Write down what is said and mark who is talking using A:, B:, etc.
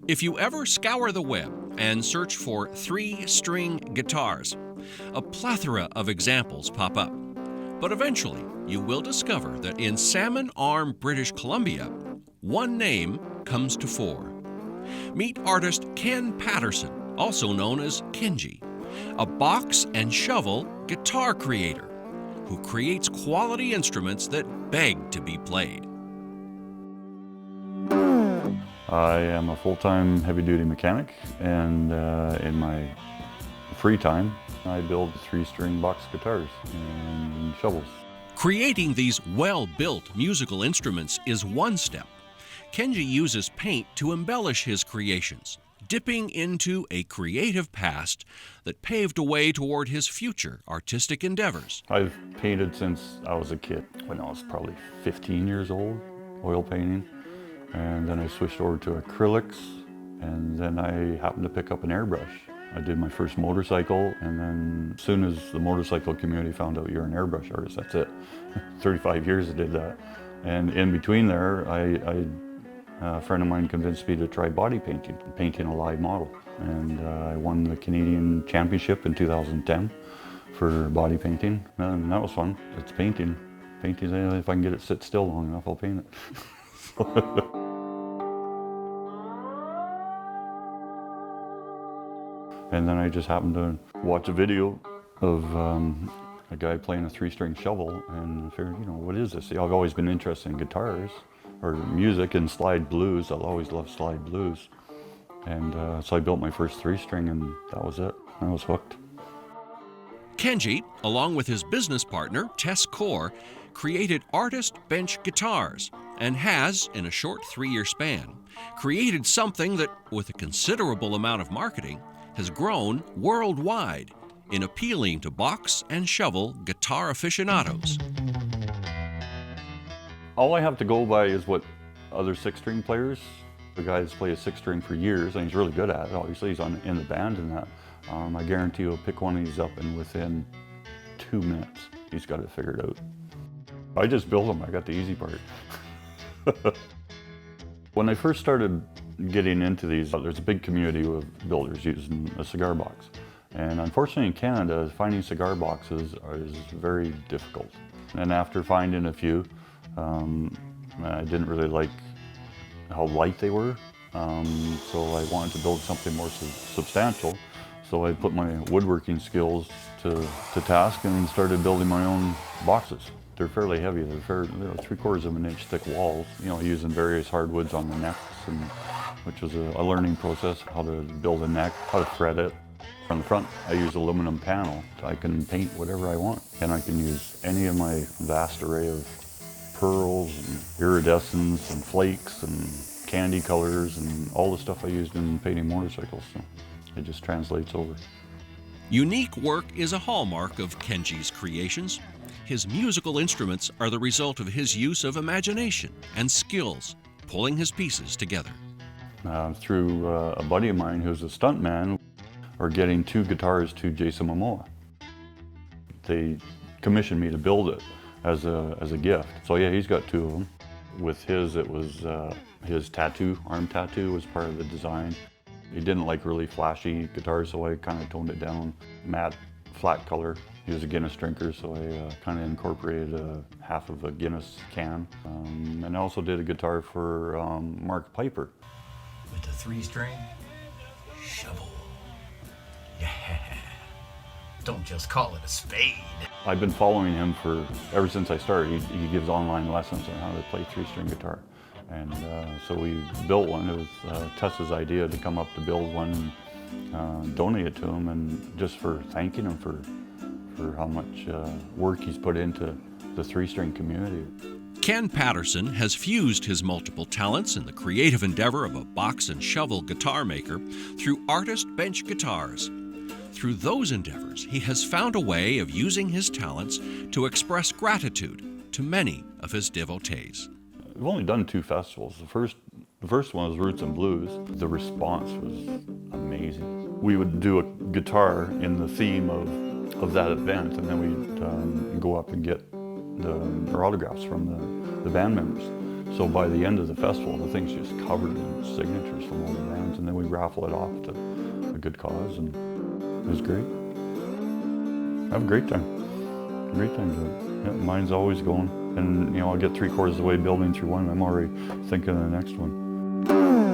A: If you ever scour the web and search for three-string guitars, a plethora of examples pop up. But eventually, you will discover that in Salmon Arm, British Columbia, one name comes to fore. Meet artist Ken Paterson, also known as Kenji, a box and shovel guitar creator who creates quality instruments that beg to be played.
B: I am a full-time heavy-duty mechanic, and in my free time, I build three-string box guitars and shovels.
A: Creating these well-built musical instruments is one step. Kenji uses paint to embellish his creations, dipping into a creative past that paved a way toward his future artistic endeavors.
B: I've painted since I was a kid, when I was probably 15 years old, oil painting. And then I switched over to acrylics, and then I happened to pick up an airbrush. I did my first motorcycle, and then as soon as the motorcycle community found out you're an airbrush artist, that's it. 35 years I did that. And in between there, a friend of mine convinced me to try body painting a live model. And I won the Canadian Championship in 2010 for body painting, and that was fun. It's painting. Painting, if I can get it sit still long enough, I'll paint it. And then I just happened to watch a video of a guy playing a three-string shovel, and I figured, what is this? I've always been interested in guitars or music and slide blues. I've always loved slide blues. And so I built my first three-string, and that was it. I was hooked.
A: Kenji, along with his business partner, Tess Core, created Artist Bench Guitars and has, in a short 3-year span, created something that, with a considerable amount of marketing, has grown worldwide in appealing to box and shovel guitar aficionados.
B: All I have to go by is what other six-string players, the guy that's played a six-string for years, and he's really good at it. Obviously, he's in the band and that. I guarantee he'll pick one of these up, and within 2 minutes, he's got it figured out. I just build them. I got the easy part. When I first started getting into these, there's a big community of builders using a cigar box. And unfortunately in Canada, finding cigar boxes is very difficult. And after finding a few, I didn't really like how light they were. So I wanted to build something more substantial. So I put my woodworking skills to task and started building my own boxes. They're fairly heavy. They're 3/4 of an inch thick walls, using various hardwoods on the necks, which was a learning process, how to build a neck, how to thread it. From the front, I use aluminum panel. I can paint whatever I want, and I can use any of my vast array of pearls and iridescence and flakes and candy colors and all the stuff I used in painting motorcycles. So it just translates over.
A: Unique work is a hallmark of Kenji's creations. His musical instruments are the result of his use of imagination and skills, pulling his pieces together.
B: Through a buddy of mine who's a stuntman, or getting 2 guitars to Jason Momoa. They commissioned me to build it as a gift. So yeah, he's got 2 of them. With his, it was his tattoo, arm tattoo was part of the design. He didn't like really flashy guitars, so I kind of toned it down. Matte, flat color. He was a Guinness drinker, so I kind of incorporated half of a Guinness can. And I also did a guitar for Mark Piper.
C: With the 3-string shovel. Yeah. Don't just call it a spade.
B: I've been following him ever since I started. He gives online lessons on how to play 3-string guitar. And so we built one. It was Tess's idea to come up to build one and donate it to him, and just for thanking him for how much work he's put into the 3-string community.
A: Ken Paterson has fused his multiple talents in the creative endeavor of a box and shovel guitar maker through Artist Bench Guitars. Through those endeavors, he has found a way of using his talents to express gratitude to many of his devotees.
B: We've only done 2 festivals. The first one was Roots and Blues. The response was amazing. We would do a guitar in the theme of that event, and then we'd go up and get their autographs from the band members. So by the end of the festival, the thing's just covered in signatures from all the bands, and then we raffle it off to a good cause, and it was great. Have a great time. Great time doing it. Yeah, mine's always going. And I'll get 3/4 of the way building through one, I'm already thinking of the next one.